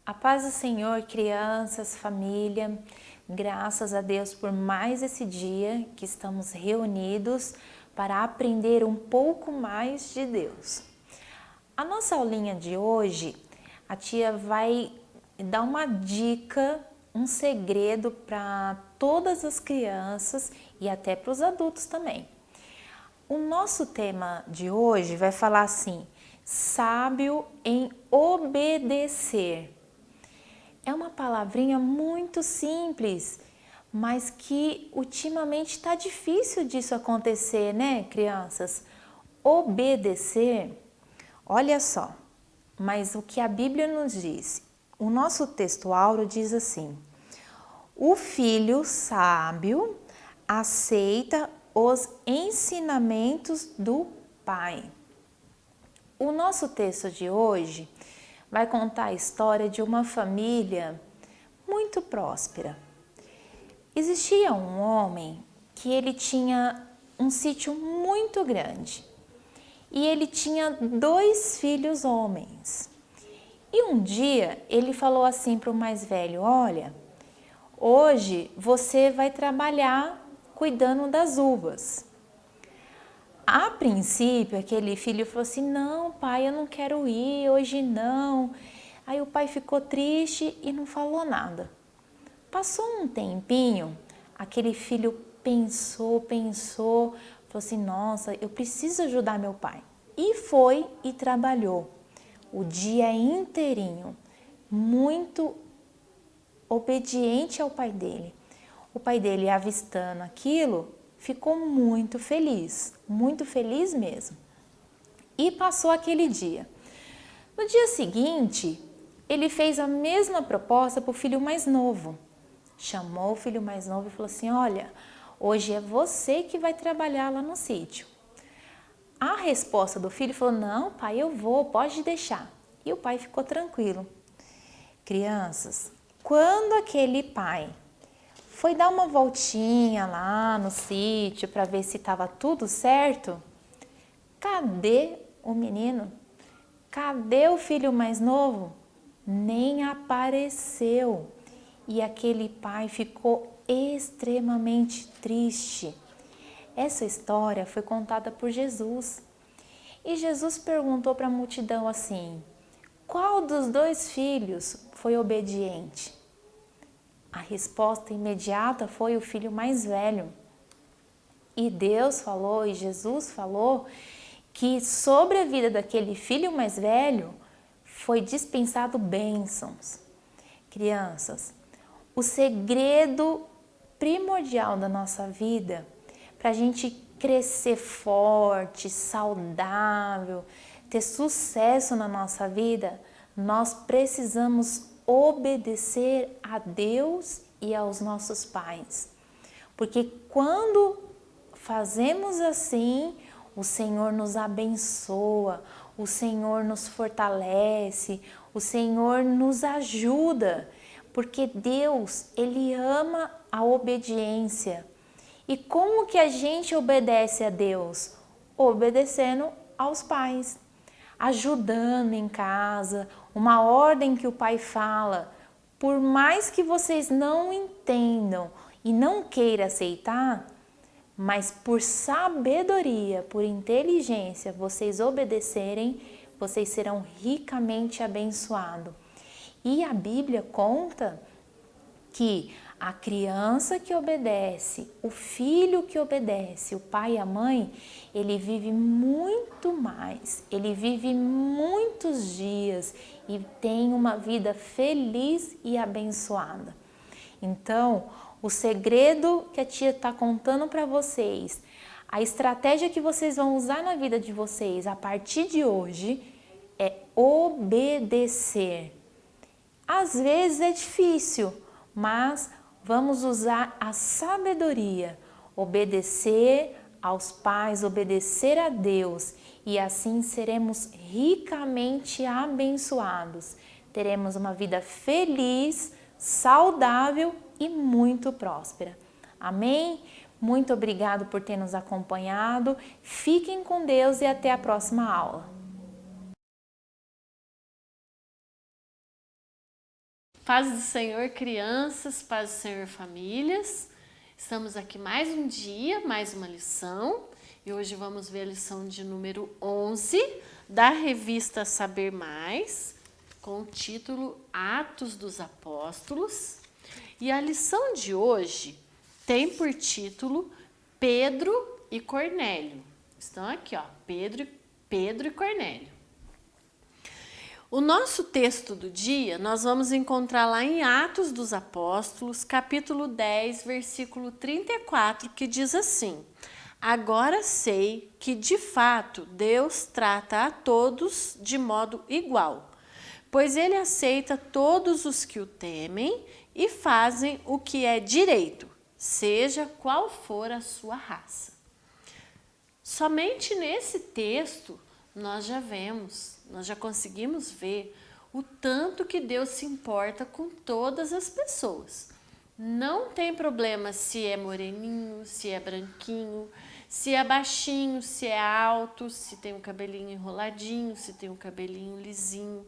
A paz do Senhor, crianças, família, graças a Deus por mais esse dia que estamos reunidos para aprender um pouco mais de Deus. A nossa aulinha de hoje, a tia vai dar uma dica, um segredo para todas as crianças e até para os adultos também. O nosso tema de hoje vai falar assim: sábio em obedecer. É uma palavrinha muito simples, mas que ultimamente está difícil disso acontecer, né, crianças? Obedecer, olha só, mas o que a Bíblia nos diz? O nosso texto áureo diz assim: o filho sábio aceita os ensinamentos do pai. O nosso texto de hoje vai contar a história de uma família muito próspera. Existia um homem que ele tinha um sítio muito grande e ele tinha 2 filhos homens. E um dia ele falou assim para o mais velho: olha, hoje você vai trabalhar cuidando das uvas. A princípio, aquele filho falou assim: não, pai, eu não quero ir, hoje não. Aí o pai ficou triste e não falou nada. Passou um tempinho, aquele filho pensou, falou assim: nossa, eu preciso ajudar meu pai. E foi e trabalhou o dia inteirinho, muito obediente ao pai dele. O pai dele, avistando aquilo, ficou muito feliz mesmo. E passou aquele dia. No dia seguinte, ele fez a mesma proposta para o filho mais novo. Chamou o filho mais novo e falou assim: olha, hoje é você que vai trabalhar lá no sítio. A resposta do filho falou: não, pai, eu vou, pode deixar. E o pai ficou tranquilo. Crianças, quando aquele pai foi dar uma voltinha lá no sítio para ver se estava tudo certo, cadê o menino? Cadê o filho mais novo? Nem apareceu. E aquele pai ficou extremamente triste. Essa história foi contada por Jesus. E Jesus perguntou para a multidão assim: qual dos 2 filhos foi obediente? A resposta imediata foi o filho mais velho. E Deus falou, e Jesus falou, que sobre a vida daquele filho mais velho foi dispensado bênçãos. Crianças, o segredo primordial da nossa vida, para a gente crescer forte, saudável, ter sucesso na nossa vida, nós precisamos obedecer a Deus e aos nossos pais. Porque quando fazemos assim, o Senhor nos abençoa, o Senhor nos fortalece, o Senhor nos ajuda, porque Deus, Ele ama a obediência. E como que a gente obedece a Deus? Obedecendo aos pais, ajudando em casa, uma ordem que o pai fala. Por mais que vocês não entendam e não queiram aceitar, mas por sabedoria, por inteligência, vocês obedecerem, vocês serão ricamente abençoados. E a Bíblia conta que a criança que obedece, o filho que obedece, o pai e a mãe, ele vive muito mais, ele vive muitos dias e tem uma vida feliz e abençoada. Então, o segredo que a tia está contando para vocês, a estratégia que vocês vão usar na vida de vocês a partir de hoje é obedecer. Às vezes é difícil, mas vamos usar a sabedoria, obedecer aos pais, obedecer a Deus e assim seremos ricamente abençoados. Teremos uma vida feliz, saudável e muito próspera. Amém? Muito obrigado por ter nos acompanhado. Fiquem com Deus e até a próxima aula. Paz do Senhor, crianças, paz do Senhor, famílias. Estamos aqui mais um dia, mais uma lição. E hoje vamos ver a lição de número 11 da revista Saber Mais, com o título Atos dos Apóstolos. E a lição de hoje tem por título Pedro e Cornélio. Estão aqui, ó, Pedro e Cornélio. O nosso texto do dia nós vamos encontrar lá em Atos dos Apóstolos, capítulo 10, versículo 34, que diz assim: Agora sei que de fato Deus trata a todos de modo igual, pois ele aceita todos os que o temem e fazem o que é direito, seja qual for a sua raça. Somente nesse texto nós já conseguimos ver o tanto que Deus se importa com todas as pessoas. Não tem problema se é moreninho, se é branquinho, se é baixinho, se é alto, se tem um cabelinho enroladinho, se tem um cabelinho lisinho.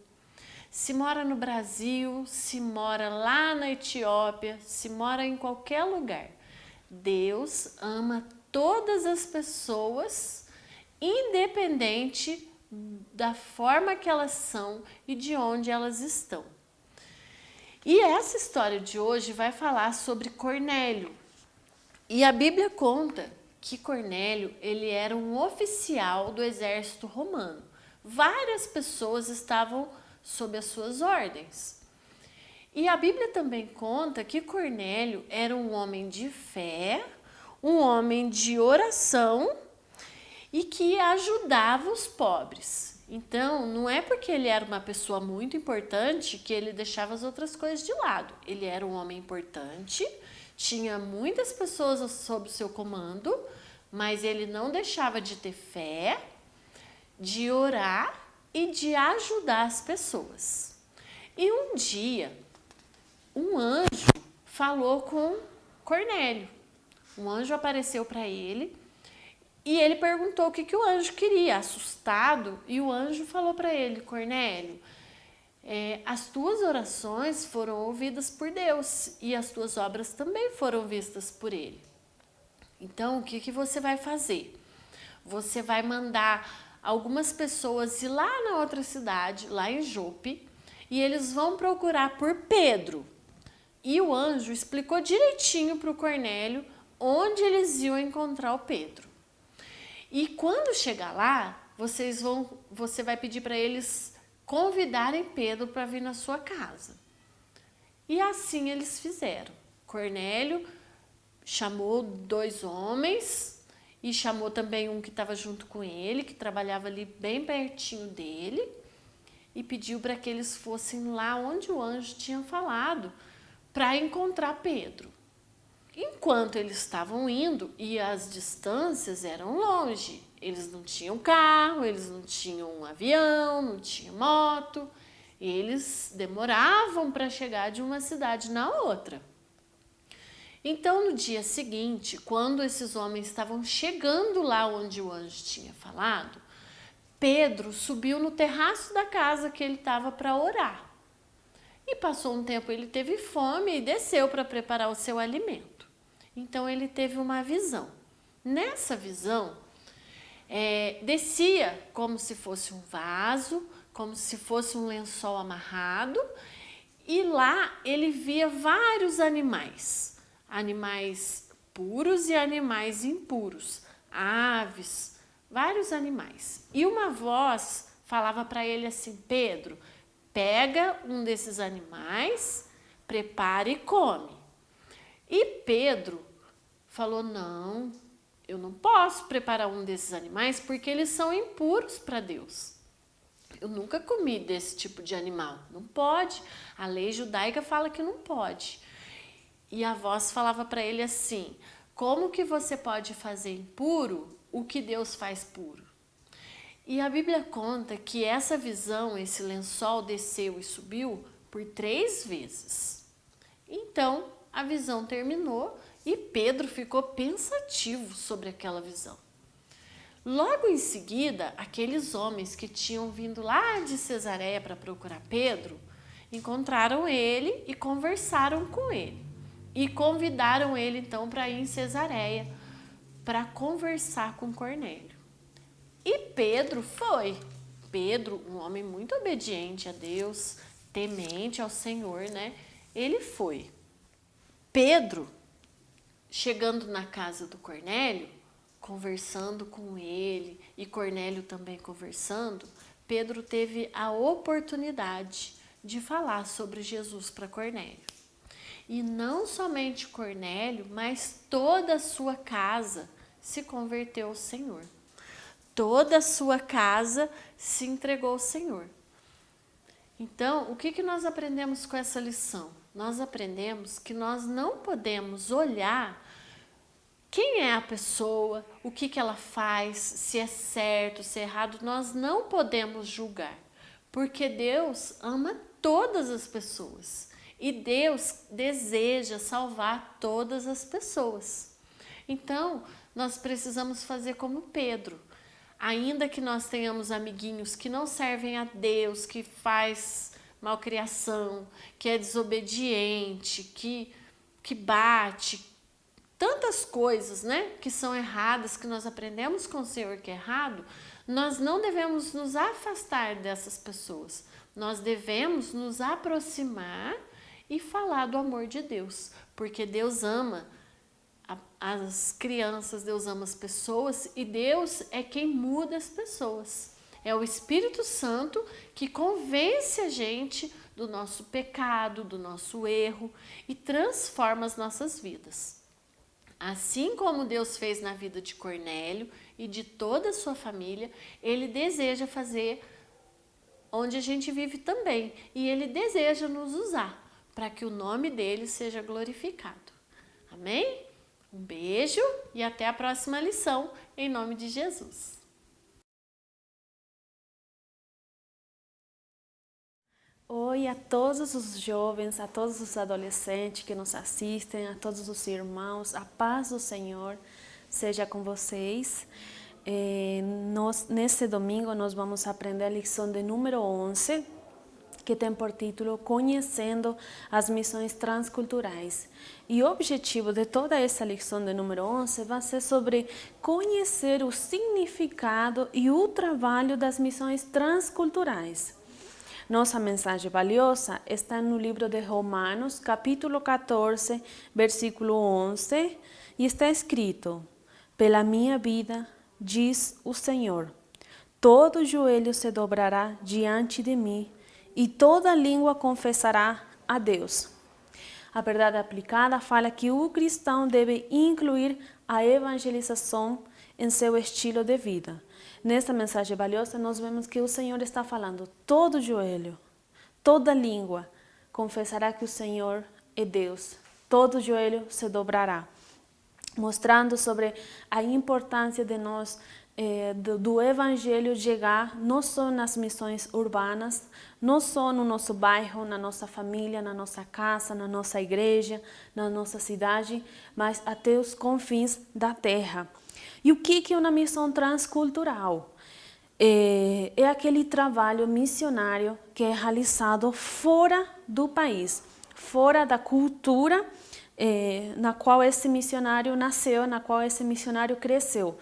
Se mora no Brasil, se mora lá na Etiópia, se mora em qualquer lugar. Deus ama todas as pessoas, independente da forma que elas são e de onde elas estão. E essa história de hoje vai falar sobre Cornélio. E a Bíblia conta que Cornélio, ele era um oficial do exército romano. Várias pessoas estavam sob as suas ordens. E a Bíblia também conta que Cornélio era um homem de fé, um homem de oração e que ajudava os pobres. Então, não é porque ele era uma pessoa muito importante que ele deixava as outras coisas de lado. Ele era um homem importante, tinha muitas pessoas sob seu comando, mas ele não deixava de ter fé, de orar e de ajudar as pessoas. E um dia, um anjo falou com Cornélio. Um anjo apareceu para ele e ele perguntou o que o anjo queria, assustado, e o anjo falou para ele: Cornélio, as tuas orações foram ouvidas por Deus e as tuas obras também foram vistas por ele. Então, o que você vai fazer? Você vai mandar algumas pessoas ir lá na outra cidade, lá em Jope, e eles vão procurar por Pedro. E o anjo explicou direitinho para o Cornélio onde eles iam encontrar o Pedro. E quando chegar lá, você vai pedir para eles convidarem Pedro para vir na sua casa. E assim eles fizeram. Cornélio chamou 2 homens e chamou também um que estava junto com ele, que trabalhava ali bem pertinho dele, e pediu para que eles fossem lá onde o anjo tinha falado para encontrar Pedro. Enquanto eles estavam indo, e as distâncias eram longe, eles não tinham carro, eles não tinham um avião, não tinham moto, eles demoravam para chegar de uma cidade na outra. Então, no dia seguinte, quando esses homens estavam chegando lá onde o anjo tinha falado, Pedro subiu no terraço da casa que ele estava para orar. E passou um tempo, ele teve fome e desceu para preparar o seu alimento. Então, ele teve uma visão. Nessa visão, descia como se fosse um vaso, como se fosse um lençol amarrado, e lá ele via vários animais. Animais puros e animais impuros, aves, vários animais. E uma voz falava para ele assim: Pedro, pega um desses animais, prepara e come. E Pedro falou: não, eu não posso preparar um desses animais porque eles são impuros para Deus. Eu nunca comi desse tipo de animal, não pode. A lei judaica fala que não pode. E a voz falava para ele assim: como que você pode fazer impuro o que Deus faz puro? E a Bíblia conta que essa visão, esse lençol desceu e subiu por 3 vezes. Então, a visão terminou e Pedro ficou pensativo sobre aquela visão. Logo em seguida, aqueles homens que tinham vindo lá de Cesareia para procurar Pedro encontraram ele e conversaram com ele. E convidaram ele então para ir em Cesareia, para conversar com Cornélio. E Pedro foi. Pedro, um homem muito obediente a Deus, temente ao Senhor, né? Ele foi. Pedro, chegando na casa do Cornélio, conversando com ele, e Cornélio também conversando, Pedro teve a oportunidade de falar sobre Jesus para Cornélio. E não somente Cornélio, mas toda a sua casa se converteu ao Senhor. Toda a sua casa se entregou ao Senhor. Então, o que nós aprendemos com essa lição? Nós aprendemos que nós não podemos olhar quem é a pessoa, o que ela faz, se é certo, se é errado. Nós não podemos julgar, porque Deus ama todas as pessoas. E Deus deseja salvar todas as pessoas. Então, nós precisamos fazer como Pedro. Ainda que nós tenhamos amiguinhos que não servem a Deus, que faz malcriação, que é desobediente, que bate, tantas coisas, né, que são erradas, que nós aprendemos com o Senhor que é errado, nós não devemos nos afastar dessas pessoas. Nós devemos nos aproximar e falar do amor de Deus, porque Deus ama as crianças, Deus ama as pessoas e Deus é quem muda as pessoas. É o Espírito Santo que convence a gente do nosso pecado, do nosso erro e transforma as nossas vidas. Assim como Deus fez na vida de Cornélio e de toda a sua família, Ele deseja fazer onde a gente vive também. E Ele deseja nos usar para que o nome dele seja glorificado. Amém? Um beijo e até a próxima lição, em nome de Jesus. Oi a todos os jovens, a todos os adolescentes que nos assistem, a todos os irmãos, a paz do Senhor seja com vocês. Nesse domingo nós vamos aprender a lição de número 11, que tem por título Conhecendo as Missões Transculturais. E o objetivo de toda essa lição de número 11 vai ser sobre conhecer o significado e o trabalho das missões transculturais. Nossa mensagem valiosa está no livro de Romanos, capítulo 14, versículo 11, e está escrito: Pela minha vida, diz o Senhor, todo joelho se dobrará diante de mim, e toda língua confessará a Deus. A verdade aplicada fala que o cristão deve incluir a evangelização em seu estilo de vida. Nesta mensagem valiosa, nós vemos que o Senhor está falando, todo joelho, toda língua confessará que o Senhor é Deus. Todo joelho se dobrará, mostrando sobre a importância de nós, do Evangelho chegar não só nas missões urbanas, não só no nosso bairro, na nossa família, na nossa casa, na nossa igreja, na nossa cidade, mas até os confins da terra. E o que é uma missão transcultural? É aquele trabalho missionário que é realizado fora do país, fora da cultura na qual esse missionário nasceu, na qual esse missionário cresceu.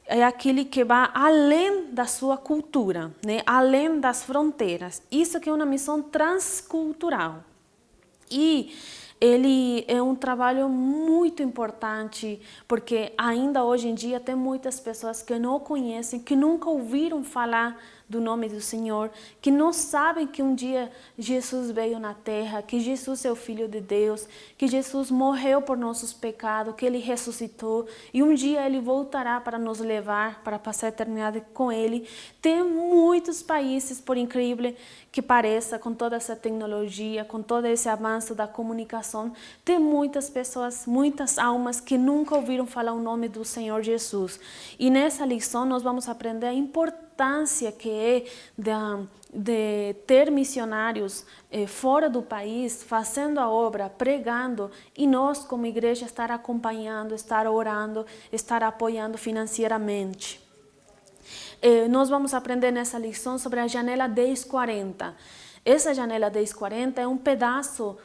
É aquele que vai além da sua cultura, né? Além das fronteiras. Isso que é uma missão transcultural. E ele é um trabalho muito importante, porque ainda hoje em dia tem muitas pessoas que não conhecem, que nunca ouviram falar do nome do Senhor, que não sabem que um dia Jesus veio na terra, que Jesus é o Filho de Deus, que Jesus morreu por nossos pecados, que Ele ressuscitou e um dia Ele voltará para nos levar para passar a eternidade com Ele. Tem muitos países, por incrível que pareça, com toda essa tecnologia, com todo esse avanço da comunicação, tem muitas pessoas, muitas almas que nunca ouviram falar o nome do Senhor Jesus. E nessa lição nós vamos aprender a importância que é de ter missionários fora do país, fazendo a obra, pregando, e nós como igreja estar acompanhando, estar orando, estar apoiando financeiramente. Nós vamos aprender nessa lição sobre a janela 1040. Essa janela 1040 é um pedaço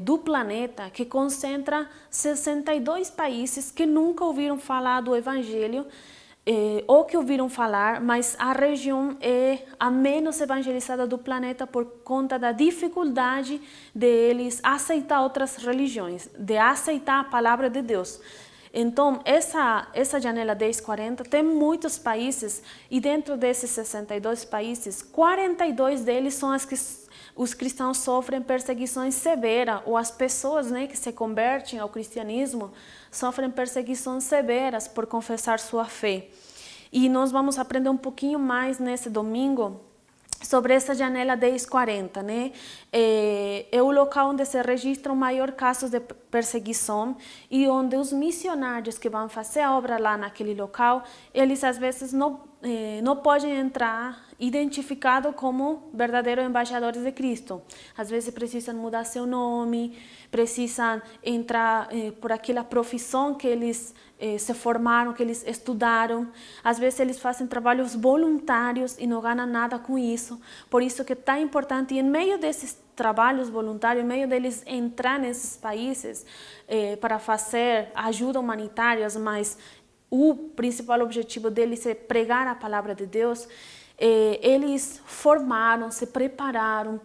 do planeta que concentra 62 países que nunca ouviram falar do Evangelho, ou que ouviram falar, mas a região é a menos evangelizada do planeta por conta da dificuldade deles aceitar outras religiões, de aceitar a palavra de Deus. Então, essa janela 1040 tem muitos países, e dentro desses 62 países, 42 deles são as que os cristãos sofrem perseguições severas, ou as pessoas, né, que se convertem ao cristianismo sofrem perseguições severas por confessar sua fé. E nós vamos aprender um pouquinho mais nesse domingo sobre essa janela 1040, né? É o local onde se registram maior casos de perseguição e onde os missionários que vão fazer a obra lá naquele local, eles às vezes não podem entrar identificados como verdadeiros embaixadores de Cristo. Às vezes precisam mudar seu nome, precisam entrar por aquela profissão que eles se formaram, que eles estudaram. Às vezes eles fazem trabalhos voluntários e não ganham nada com isso. Por isso que é tão importante, e em meio desses trabalhos voluntários, em meio deles entrar nesses países para fazer ajuda humanitária, mas o principal objetivo deles é pregar a palavra de Deus, eles formaram, se prepararam,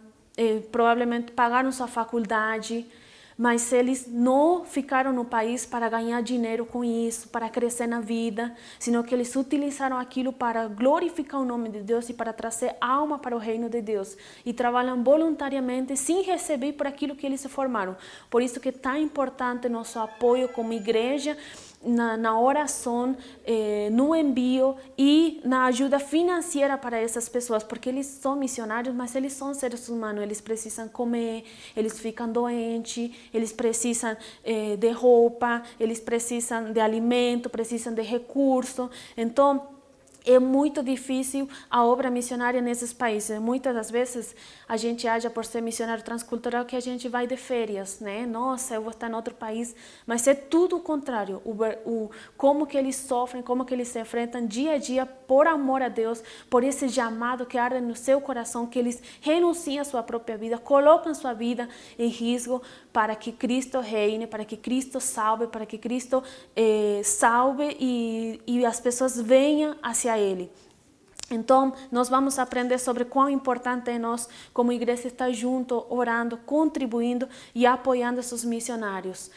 provavelmente pagaram sua faculdade, mas eles não ficaram no país para ganhar dinheiro com isso, para crescer na vida, senão que eles utilizaram aquilo para glorificar o nome de Deus e para trazer alma para o reino de Deus. E trabalham voluntariamente, sem receber por aquilo que eles se formaram. Por isso que é tão importante nosso apoio como igreja, na oração, no envio e na ajuda financeira para essas pessoas, porque eles são missionários, mas eles são seres humanos, eles precisam comer, eles ficam doentes, eles precisam de roupa, eles precisam de alimento, precisam de recurso. Então, é muito difícil a obra missionária nesses países. Muitas das vezes a gente acha, por ser missionário transcultural, que a gente vai de férias, né? Nossa, eu vou estar em outro país. Mas é tudo o contrário. Como que eles sofrem, como que eles se enfrentam dia a dia por amor a Deus, por esse chamado que arde no seu coração, que eles renunciam à sua própria vida, colocam sua vida em risco para que Cristo reine, para que Cristo salve, para que Cristo salve e as pessoas venham hacia Ele. Então, nós vamos aprender sobre quão importante é nós, como igreja, estar junto, orando, contribuindo e apoiando esses missionários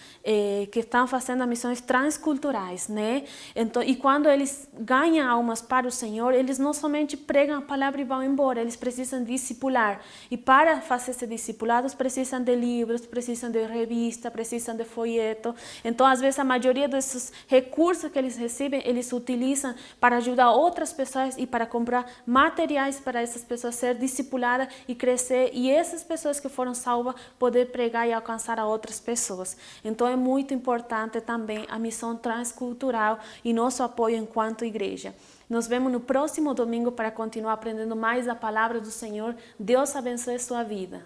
que estão fazendo missões transculturais, né? Então, e quando eles ganham almas para o Senhor, eles não somente pregam a palavra e vão embora, eles precisam discipular. E para fazer esse discipulado, precisam de livros, precisam de revista, precisam de folheto. Então, às vezes, a maioria desses recursos que eles recebem, eles utilizam para ajudar outras pessoas e para comprar materiais para essas pessoas ser discipuladas e crescer, e essas pessoas que foram salvas poder pregar e alcançar a outras pessoas. Então é muito importante também a missão transcultural e nosso apoio enquanto igreja. Nos vemos no próximo domingo para continuar aprendendo mais a palavra do Senhor. Deus abençoe sua vida.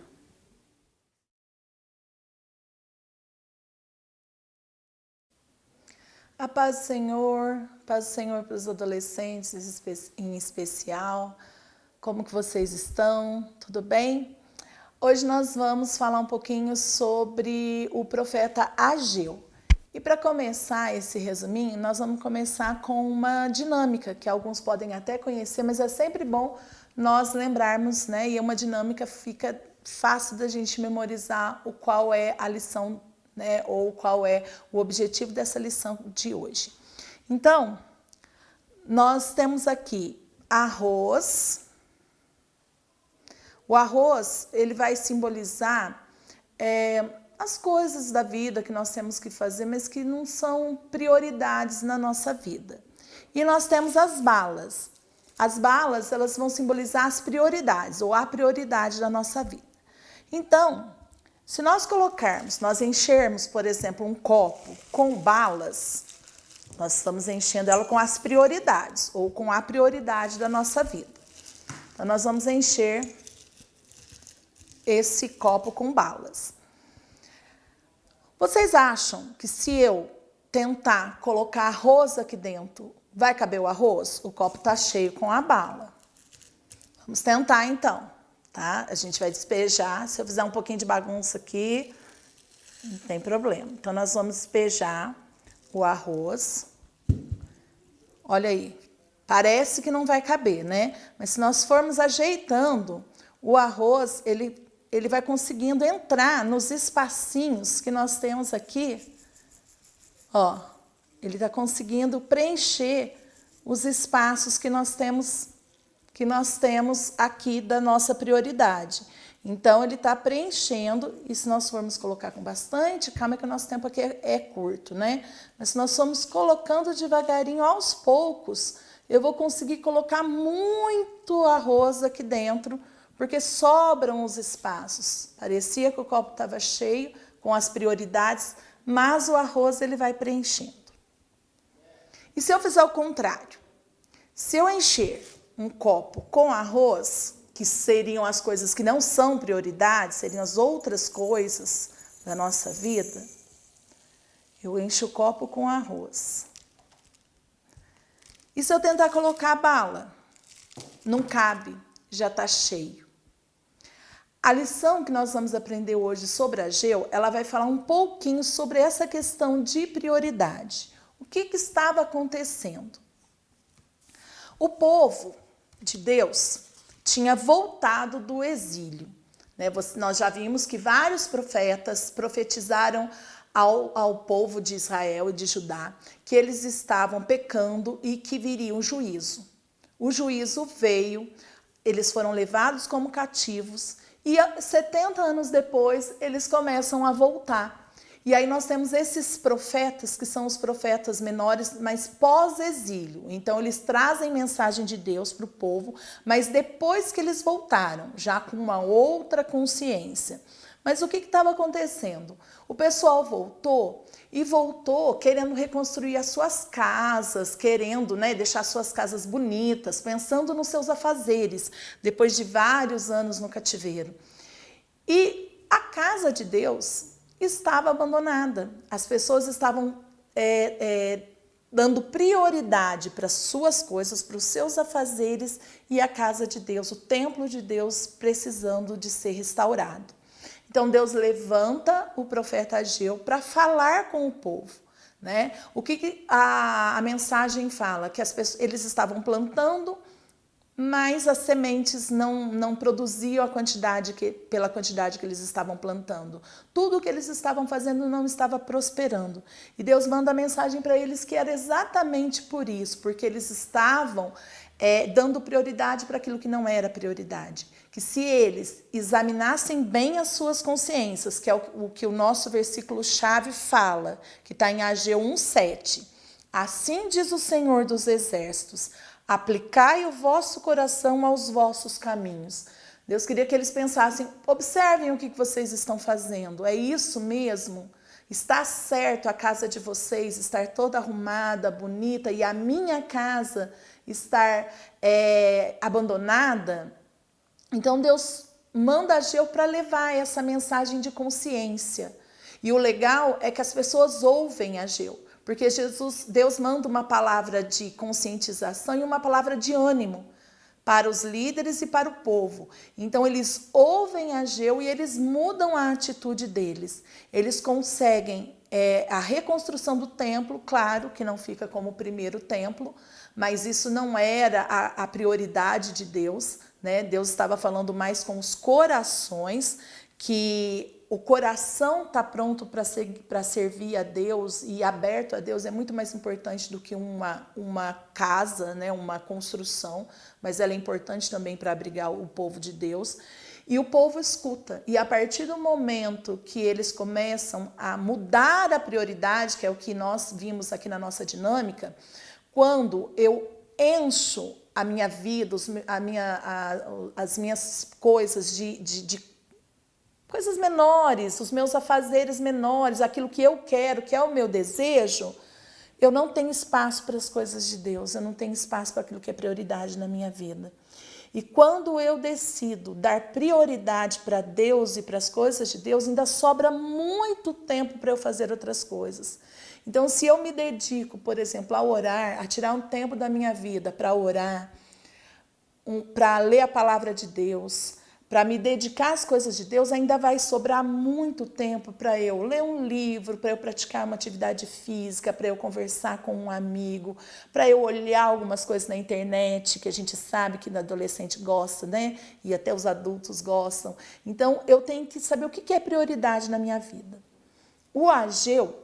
A paz do Senhor para os adolescentes em especial. Como que vocês estão? Tudo bem? Hoje nós vamos falar um pouquinho sobre o profeta Ageu. E para começar esse resuminho, nós vamos começar com uma dinâmica que alguns podem até conhecer, mas é sempre bom nós lembrarmos, né? E é uma dinâmica fica fácil da gente memorizar o qual é a lição, né, ou qual é o objetivo dessa lição de hoje. Então, nós temos aqui arroz. O arroz, ele vai simbolizar as coisas da vida que nós temos que fazer, mas que não são prioridades na nossa vida. E nós temos as balas. As balas, elas vão simbolizar as prioridades, ou a prioridade da nossa vida. Então, se nós enchermos, por exemplo, um copo com balas, nós estamos enchendo ela com as prioridades, ou com a prioridade da nossa vida. Então, nós vamos encher esse copo com balas. Vocês acham que se eu tentar colocar arroz aqui dentro, vai caber o arroz? O copo está cheio com a bala. Vamos tentar, então. tá? A gente vai despejar. Se eu fizer um pouquinho de bagunça aqui, não tem problema. Então, nós vamos despejar o arroz. Olha aí, parece que não vai caber, né? Mas se nós formos ajeitando, o arroz, ele vai conseguindo entrar nos espacinhos que nós temos aqui. Ó, ele está conseguindo preencher os espaços que nós temos aqui da nossa prioridade. Então, ele está preenchendo, e se nós formos colocar com bastante calma, que o nosso tempo aqui é curto, né? Mas se nós formos colocando devagarinho, aos poucos, eu vou conseguir colocar muito arroz aqui dentro, porque sobram os espaços. Parecia que o copo estava cheio, com as prioridades, mas o arroz ele vai preenchendo. E se eu fizer o contrário? Se eu encher um copo com arroz, que seriam as coisas que não são prioridades, seriam as outras coisas da nossa vida, eu encho o copo com arroz. E se eu tentar colocar a bala? Não cabe, já está cheio. A lição que nós vamos aprender hoje sobre Ageu, ela vai falar um pouquinho sobre essa questão de prioridade. O que estava acontecendo? O povo de Deus tinha voltado do exílio, né? Nós já vimos que vários profetas profetizaram ao povo de Israel e de Judá que eles estavam pecando e que viria um juízo. O juízo veio, eles foram levados como cativos e 70 anos depois eles começam a voltar. E aí nós temos esses profetas, que são os profetas menores, mas pós-exílio. Então, eles trazem mensagem de Deus para o povo, mas depois que eles voltaram, já com uma outra consciência. Mas o que estava acontecendo? O pessoal voltou e voltou querendo reconstruir as suas casas, querendo, né, deixar suas casas bonitas, pensando nos seus afazeres, depois de vários anos no cativeiro. E a casa de Deus estava abandonada. As pessoas estavam dando prioridade para as suas coisas, para os seus afazeres, e a casa de Deus, o templo de Deus, precisando de ser restaurado. Então, Deus levanta o profeta Ageu para falar com o povo, né? O que a mensagem fala? Que eles estavam plantando, mas as sementes não produziam pela quantidade que eles estavam plantando. Tudo o que eles estavam fazendo não estava prosperando. E Deus manda a mensagem para eles que era exatamente por isso, porque eles estavam dando prioridade para aquilo que não era prioridade. Que se eles examinassem bem as suas consciências, que é o que o nosso versículo-chave fala, que está em Ageu 1,7. Assim diz o Senhor dos Exércitos: aplicai o vosso coração aos vossos caminhos. Deus queria que eles pensassem, observem o que vocês estão fazendo. É isso mesmo? Está certo a casa de vocês estar toda arrumada, bonita, e a minha casa estar abandonada? Então Deus manda Ageu para levar essa mensagem de consciência. E o legal é que as pessoas ouvem Ageu. Porque Deus manda uma palavra de conscientização e uma palavra de ânimo para os líderes e para o povo. Então, eles ouvem Ageu e eles mudam a atitude deles. Eles conseguem a reconstrução do templo, claro que não fica como o primeiro templo, mas isso não era a prioridade de Deus, né? Deus estava falando mais com os corações, que o coração está pronto para servir a Deus e aberto a Deus é muito mais importante do que uma casa, né, uma construção, mas ela é importante também para abrigar o povo de Deus. E o povo escuta. E a partir do momento que eles começam a mudar a prioridade, que é o que nós vimos aqui na nossa dinâmica, quando eu encho a minha vida, as minhas coisas de coisas menores, os meus afazeres menores, aquilo que eu quero, que é o meu desejo, eu não tenho espaço para as coisas de Deus, eu não tenho espaço para aquilo que é prioridade na minha vida. E quando eu decido dar prioridade para Deus e para as coisas de Deus, ainda sobra muito tempo para eu fazer outras coisas. Então, se eu me dedico, por exemplo, a orar, a tirar um tempo da minha vida para orar, para ler a palavra de Deus, para me dedicar às coisas de Deus, ainda vai sobrar muito tempo para eu ler um livro, para eu praticar uma atividade física, para eu conversar com um amigo, para eu olhar algumas coisas na internet, que a gente sabe que o adolescente gosta, né? E até os adultos gostam. Então, eu tenho que saber o que é prioridade na minha vida. O Ageu,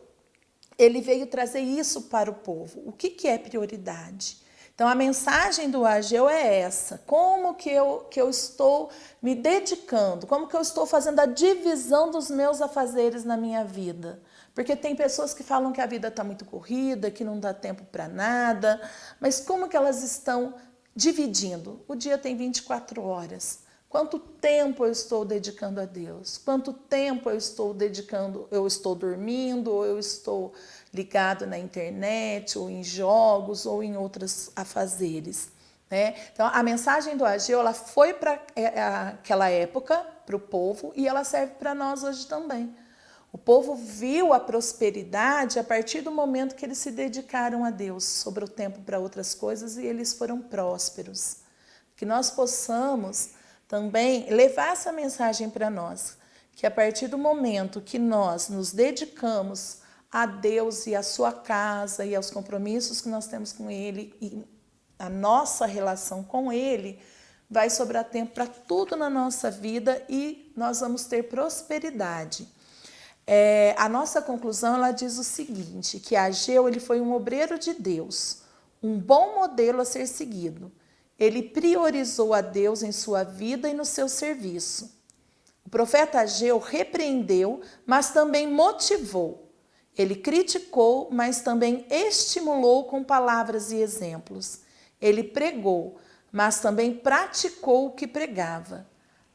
ele veio trazer isso para o povo. O que é prioridade? Então, a mensagem do Ageu é essa: como que eu estou me dedicando, como que eu estou fazendo a divisão dos meus afazeres na minha vida. Porque tem pessoas que falam que a vida está muito corrida, que não dá tempo para nada, mas como que elas estão dividindo? O dia tem 24 horas. Quanto tempo eu estou dedicando a Deus? Quanto tempo eu estou dedicando? Eu estou dormindo, ou eu estou ligado na internet, ou em jogos, ou em outros afazeres, né? Então, a mensagem do Ageu, ela foi para aquela época, para o povo, e ela serve para nós hoje também. O povo viu a prosperidade a partir do momento que eles se dedicaram a Deus, sobrou tempo para outras coisas e eles foram prósperos. Que nós possamos também levar essa mensagem para nós, que a partir do momento que nós nos dedicamos a Deus e a sua casa e aos compromissos que nós temos com Ele e a nossa relação com Ele, vai sobrar tempo para tudo na nossa vida e nós vamos ter prosperidade. A nossa conclusão, ela diz o seguinte, que Ageu, ele foi um obreiro de Deus, um bom modelo a ser seguido. Ele priorizou a Deus em sua vida e no seu serviço. O profeta Ageu repreendeu, mas também motivou. Ele criticou, mas também estimulou com palavras e exemplos. Ele pregou, mas também praticou o que pregava.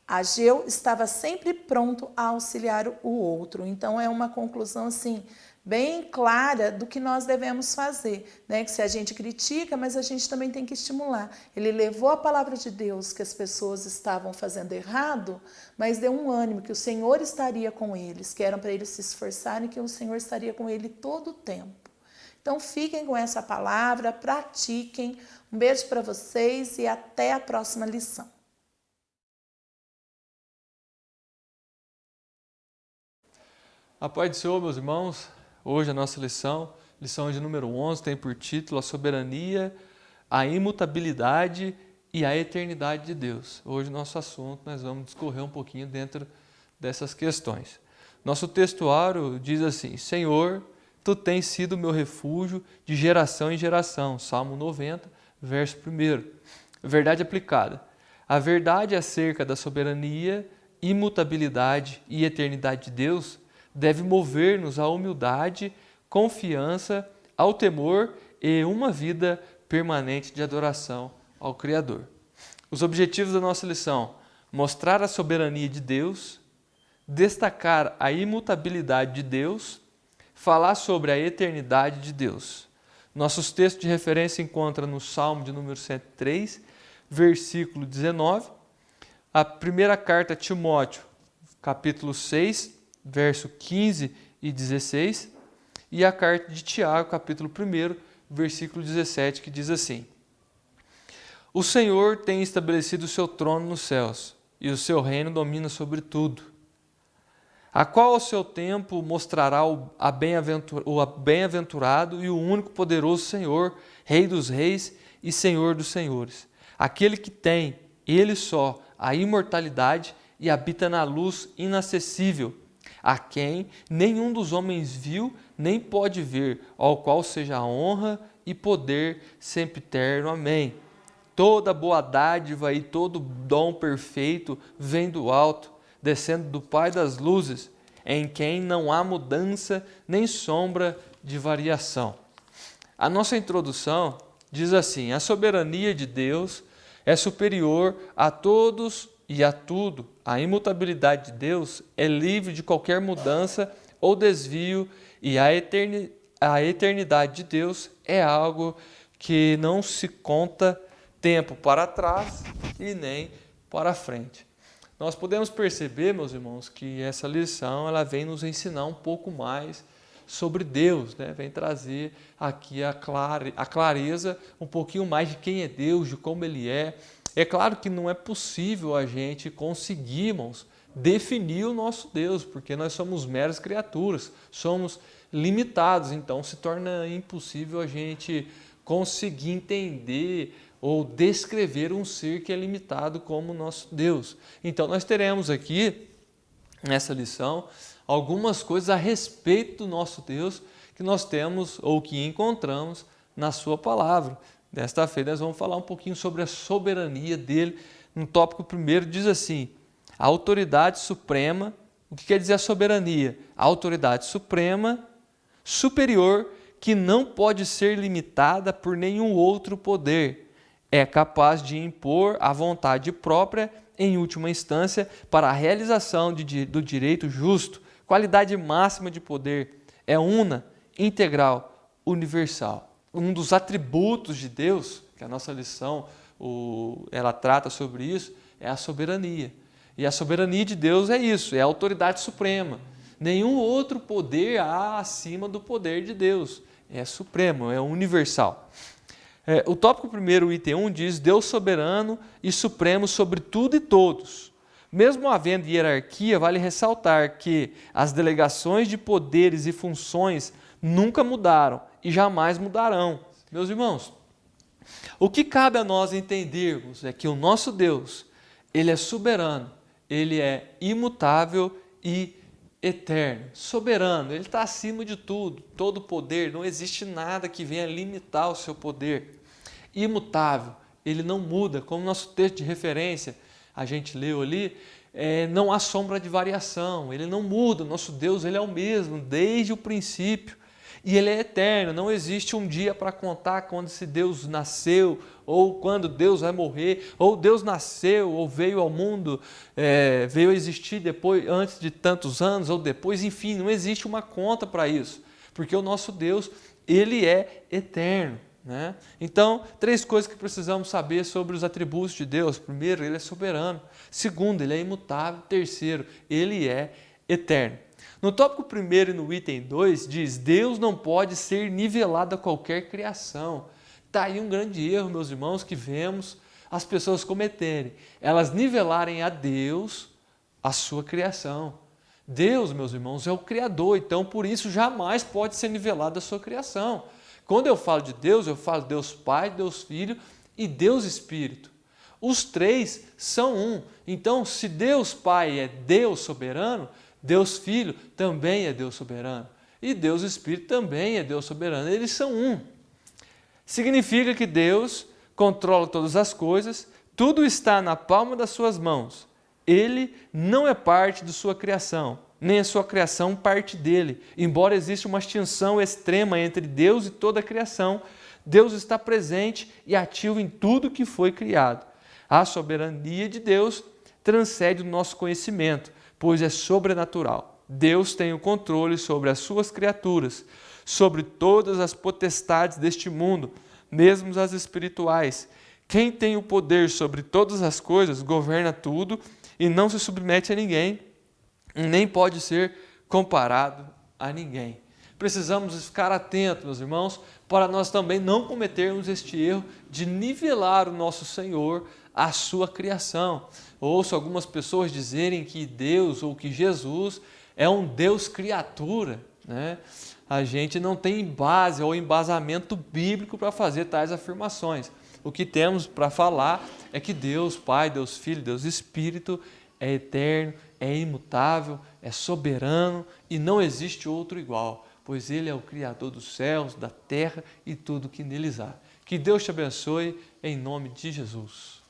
Ageu estava sempre pronto a auxiliar o outro. Então, é uma conclusão assim, bem clara do que nós devemos fazer, né? Que se a gente critica, mas a gente também tem que estimular. Ele levou a palavra de Deus que as pessoas estavam fazendo errado, mas deu um ânimo que o Senhor estaria com eles, que eram para eles se esforçarem, que o Senhor estaria com ele todo o tempo. Então, fiquem com essa palavra, pratiquem. Um beijo para vocês e até a próxima lição. A paz do Senhor, meus irmãos. Hoje a nossa lição de número 11, tem por título a soberania, a imutabilidade e a eternidade de Deus. Hoje nosso assunto, nós vamos discorrer um pouquinho dentro dessas questões. Nosso textuário diz assim: Senhor, Tu tens sido meu refúgio de geração em geração. Salmo 90, verso 1. Verdade aplicada. A verdade acerca da soberania, imutabilidade e eternidade de Deus deve mover-nos à humildade, confiança, ao temor e uma vida permanente de adoração ao Criador. Os objetivos da nossa lição: mostrar a soberania de Deus, destacar a imutabilidade de Deus, falar sobre a eternidade de Deus. Nossos textos de referência encontram no Salmo de número 103, versículo 19, a primeira carta a Timóteo, capítulo 6, verso 15 e 16, e a carta de Tiago, capítulo 1, versículo 17, que diz assim: O Senhor tem estabelecido o seu trono nos céus, e o seu reino domina sobre tudo. A qual ao seu tempo mostrará o bem-aventurado e o único poderoso Senhor, Rei dos reis e Senhor dos senhores, aquele que tem, ele só, a imortalidade e habita na luz inacessível, a quem nenhum dos homens viu nem pode ver, ao qual seja a honra e poder sempre eterno. Amém. Toda boa dádiva e todo dom perfeito vem do alto, descendo do Pai das luzes, em quem não há mudança nem sombra de variação. A nossa introdução diz assim: a soberania de Deus é superior a todos e a tudo. A imutabilidade de Deus é livre de qualquer mudança ou desvio, e a eternidade de Deus é algo que não se conta tempo para trás e nem para frente. Nós podemos perceber, meus irmãos, que essa lição ela vem nos ensinar um pouco mais sobre Deus, né? Vem trazer aqui a clareza, um pouquinho mais de quem é Deus, de como Ele é, É claro que não é possível a gente conseguir, irmãos, definir o nosso Deus, porque nós somos meras criaturas, somos limitados, então se torna impossível a gente conseguir entender ou descrever um ser que é limitado como o nosso Deus. Então nós teremos aqui, nessa lição, algumas coisas a respeito do nosso Deus que nós temos ou que encontramos na sua palavra. Desta feita nós vamos falar um pouquinho sobre a soberania dele. No tópico primeiro diz assim: a autoridade suprema. O que quer dizer a soberania? A autoridade suprema, superior, que não pode ser limitada por nenhum outro poder. É capaz de impor a vontade própria, em última instância, para a realização do direito justo. Qualidade máxima de poder. É una, integral, universal. Um dos atributos de Deus, que a nossa lição ela trata sobre isso, é a soberania. E a soberania de Deus é isso, é a autoridade suprema. Nenhum outro poder há acima do poder de Deus. É supremo, é universal. O tópico primeiro, o item 1, diz: Deus soberano e supremo sobre tudo e todos. Mesmo havendo hierarquia, vale ressaltar que as delegações de poderes e funções nunca mudaram e jamais mudarão. Meus irmãos, o que cabe a nós entendermos é que o nosso Deus, ele é soberano, ele é imutável e eterno. Soberano, ele está acima de tudo, todo poder, não existe nada que venha limitar o seu poder. Imutável, ele não muda, como nosso texto de referência, a gente leu ali, não há sombra de variação, ele não muda, nosso Deus ele é o mesmo desde o princípio. E ele é eterno, não existe um dia para contar quando esse Deus nasceu, ou quando Deus vai morrer, ou Deus nasceu, ou veio ao mundo, veio a existir depois, antes de tantos anos, ou depois, enfim, não existe uma conta para isso, porque o nosso Deus, ele é eterno. Né? Então, 3 coisas que precisamos saber sobre os atributos de Deus. Primeiro, ele é soberano. Segundo, ele é imutável. Terceiro, ele é eterno. No tópico 1 e no item 2 diz: Deus não pode ser nivelado a qualquer criação. Está aí um grande erro, meus irmãos, que vemos as pessoas cometerem. Elas nivelarem a Deus a sua criação. Deus, meus irmãos, é o Criador, então por isso jamais pode ser nivelado a sua criação. Quando eu falo de Deus, eu falo Deus Pai, Deus Filho e Deus Espírito. Os 3 são um. Então, se Deus Pai é Deus soberano, Deus Filho também é Deus soberano. E Deus Espírito também é Deus soberano. Eles são um. Significa que Deus controla todas as coisas, tudo está na palma das suas mãos. Ele não é parte de sua criação, nem a sua criação parte dele. Embora exista uma extinção extrema entre Deus e toda a criação, Deus está presente e ativo em tudo que foi criado. A soberania de Deus transcende o nosso conhecimento, pois é sobrenatural. Deus tem o controle sobre as suas criaturas, sobre todas as potestades deste mundo, mesmo as espirituais. Quem tem o poder sobre todas as coisas governa tudo e não se submete a ninguém, nem pode ser comparado a ninguém. Precisamos ficar atentos, meus irmãos, para nós também não cometermos este erro de nivelar o nosso Senhor à sua criação. Ouço algumas pessoas dizerem que Deus ou que Jesus é um Deus criatura, né? A gente não tem base ou embasamento bíblico para fazer tais afirmações. O que temos para falar é que Deus Pai, Deus Filho, Deus Espírito é eterno, é imutável, é soberano e não existe outro igual, pois Ele é o Criador dos céus, da terra e tudo que neles há. Que Deus te abençoe em nome de Jesus.